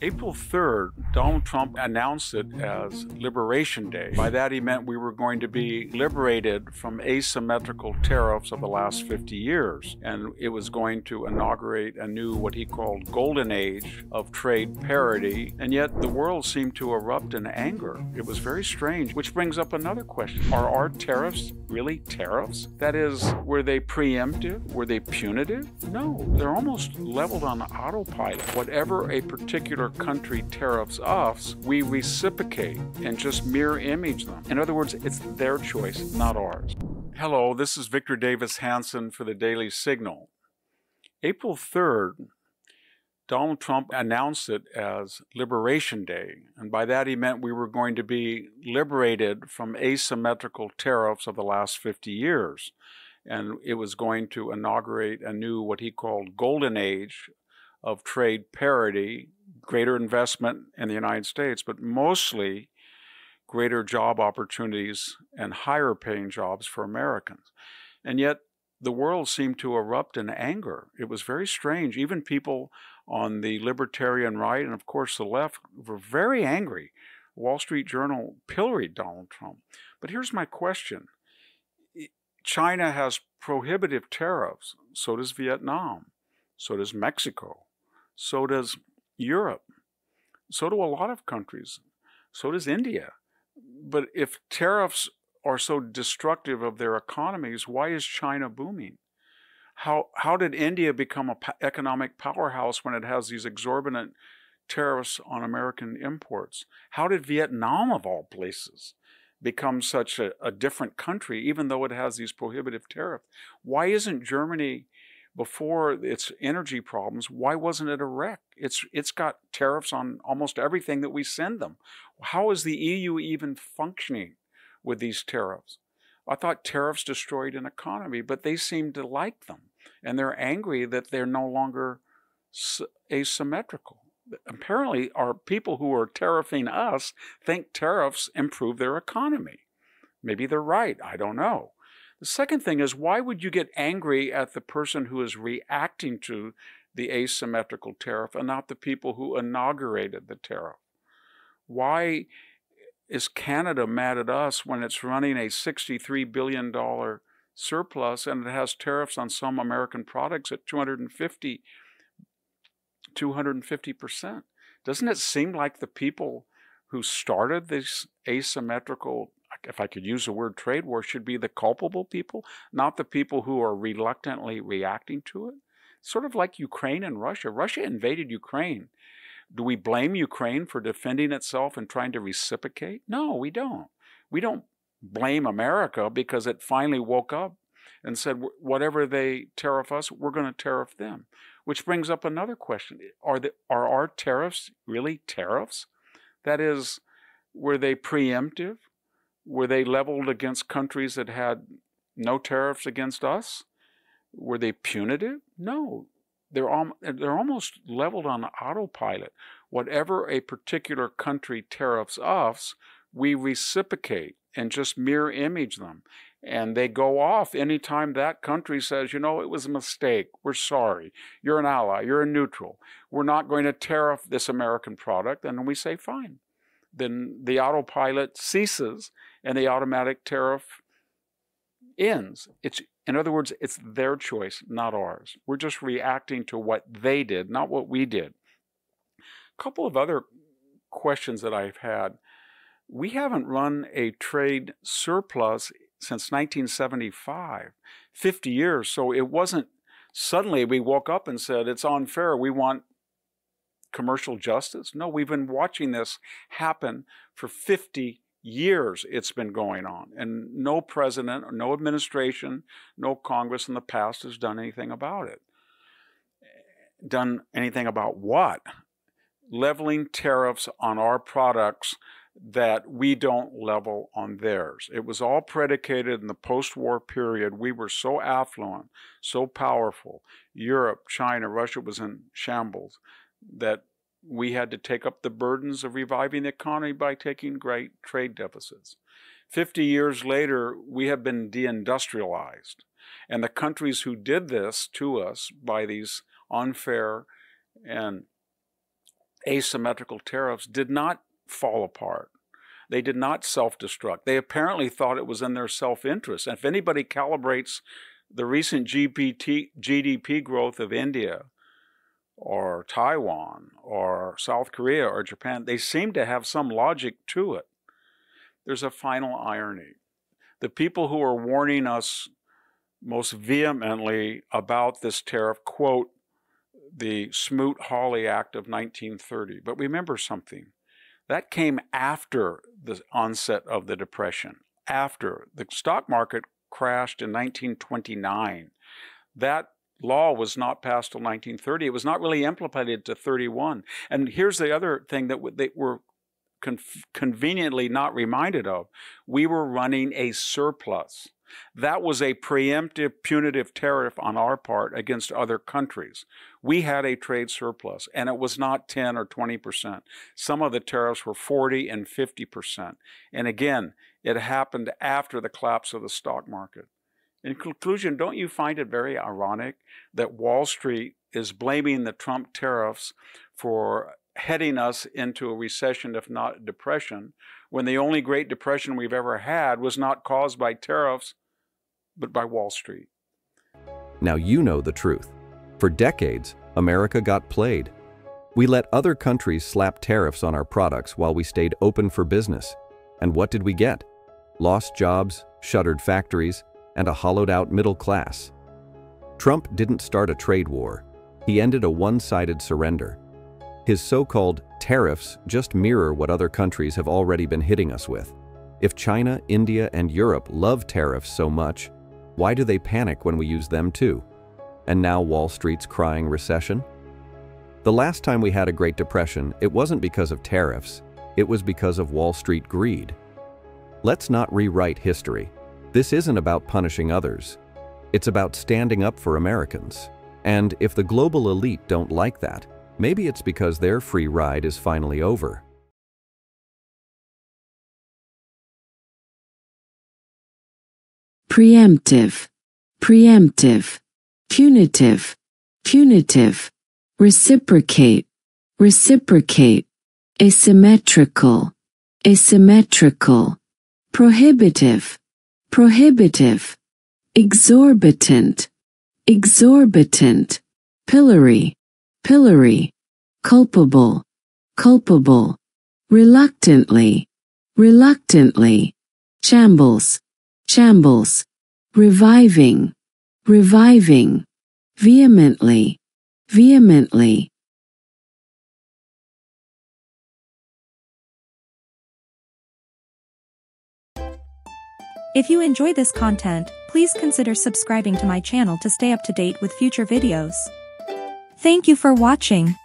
April 3rd, Donald Trump announced it as Liberation Day. By that he meant we were going to be liberated from asymmetrical tariffs of the last 50 years. And it was going to inaugurate a new, what he called, golden age of trade parity. And yet the world seemed to erupt in anger. It was very strange, which brings up another question. Are our tariffs really tariffs? That is, were they preemptive? Were they punitive? No, they're almost leveled on autopilot. Whatever a particular country tariffs us, we reciprocate and just mirror image them. In other words, it's their choice, not ours. Hello, this is Victor Davis Hanson for the Daily Signal. April 3rd, Donald Trump announced it as Liberation Day, and by that he meant we were going to be liberated from asymmetrical tariffs of the last 50 years. And it was going to inaugurate a new, what he called, golden age of trade parity, greater investment in the United States, but mostly greater job opportunities and higher paying jobs for Americans. And yet the world seemed to erupt in anger. It was very strange. Even people on the libertarian right and of course the left were very angry. Wall Street Journal pilloried Donald Trump. But here's my question. China has prohibitive tariffs. So does Vietnam. So does Mexico. So does Europe. So do a lot of countries. So does India. But if tariffs are so destructive of their economies, why is China booming? How did India become an economic powerhouse when it has these exorbitant tariffs on American imports? How did Vietnam, of all places, become such a different country, even though it has these prohibitive tariffs? Why isn't Germany, before its energy problems, why wasn't it a wreck? It's got tariffs on almost everything that we send them. How is the EU even functioning with these tariffs? I thought tariffs destroyed an economy, but they seem to like them. And they're angry that they're no longer asymmetrical. Apparently, our people who are tariffing us think tariffs improve their economy. Maybe they're right, I don't know. The second thing is, why would you get angry at the person who is reacting to the asymmetrical tariff and not the people who inaugurated the tariff? Why is Canada mad at us when it's running a $63 billion surplus and it has tariffs on some American products at 250%? Doesn't it seem like the people who started this asymmetrical, if I could use the word trade war, should be the culpable people, not the people who are reluctantly reacting to it? Sort of like Ukraine and Russia. Russia invaded Ukraine. Do we blame Ukraine for defending itself and trying to reciprocate? No, we don't. We don't blame America because it finally woke up and said, whatever they tariff us, we're going to tariff them. Which brings up another question. Are our tariffs really tariffs? That is, were they preemptive? Were they leveled against countries that had no tariffs against us? Were they punitive? No. They're almost leveled on autopilot. Whatever a particular country tariffs us, we reciprocate and just mirror image them. And they go off anytime that country says, you know, it was a mistake. We're sorry. You're an ally. You're a neutral. We're not going to tariff this American product. And we say, fine. Then the autopilot ceases and the automatic tariff ends. In other words, it's their choice, not ours. We're just reacting to what they did, not what we did. A couple of other questions that I've had. We haven't run a trade surplus since 1975, 50 years. So it wasn't suddenly we woke up and said, it's unfair, we want commercial justice. No, we've been watching this happen for 50 years. It's been going on. And no president, no administration, no Congress in the past has done anything about it. Done anything about what? Leveling tariffs on our products that we don't level on theirs. It was all predicated in the post-war period. We were so affluent, so powerful. Europe, China, Russia was in shambles that we had to take up the burdens of reviving the economy by taking great trade deficits. 50 years later, we have been deindustrialized. And the countries who did this to us by these unfair and asymmetrical tariffs did not fall apart. They did not self-destruct. They apparently thought it was in their self-interest. And if anybody calibrates the recent GDP growth of India or Taiwan or South Korea or Japan, they seem to have some logic to it. There's a final irony. The people who are warning us most vehemently about this tariff quote the Smoot-Hawley Act of 1930. But remember something. That came after the onset of the Depression, after the stock market crashed in 1929. That law was not passed till 1930. It was not really implemented to 31. And here's the other thing that they were conveniently not reminded of. We were running a surplus. That was a preemptive punitive tariff on our part against other countries. We had a trade surplus, and it was not 10 or 20%. Some of the tariffs were 40 and 50%. And again, it happened after the collapse of the stock market. In conclusion, don't you find it very ironic that Wall Street is blaming the Trump tariffs for heading us into a recession, if not a depression, when the only Great Depression we've ever had was not caused by tariffs, but by Wall Street? Now you know the truth. For decades, America got played. We let other countries slap tariffs on our products while we stayed open for business. And what did we get? Lost jobs, shuttered factories, and a hollowed-out middle class. Trump didn't start a trade war. He ended a one-sided surrender. His so-called tariffs just mirror what other countries have already been hitting us with. If China, India, and Europe love tariffs so much, why do they panic when we use them too? And now Wall Street's crying recession? The last time we had a Great Depression, it wasn't because of tariffs. It was because of Wall Street greed. Let's not rewrite history. This isn't about punishing others. It's about standing up for Americans. And if the global elite don't like that, maybe it's because their free ride is finally over. Preemptive, preemptive, punitive, punitive, reciprocate, reciprocate, asymmetrical, asymmetrical, prohibitive, prohibitive, exorbitant, exorbitant, pillory, pillory, culpable, culpable, reluctantly, reluctantly, shambles, shambles, reviving, reviving, vehemently, vehemently. If you enjoy this content, please consider subscribing to my channel to stay up to date with future videos. Thank you for watching.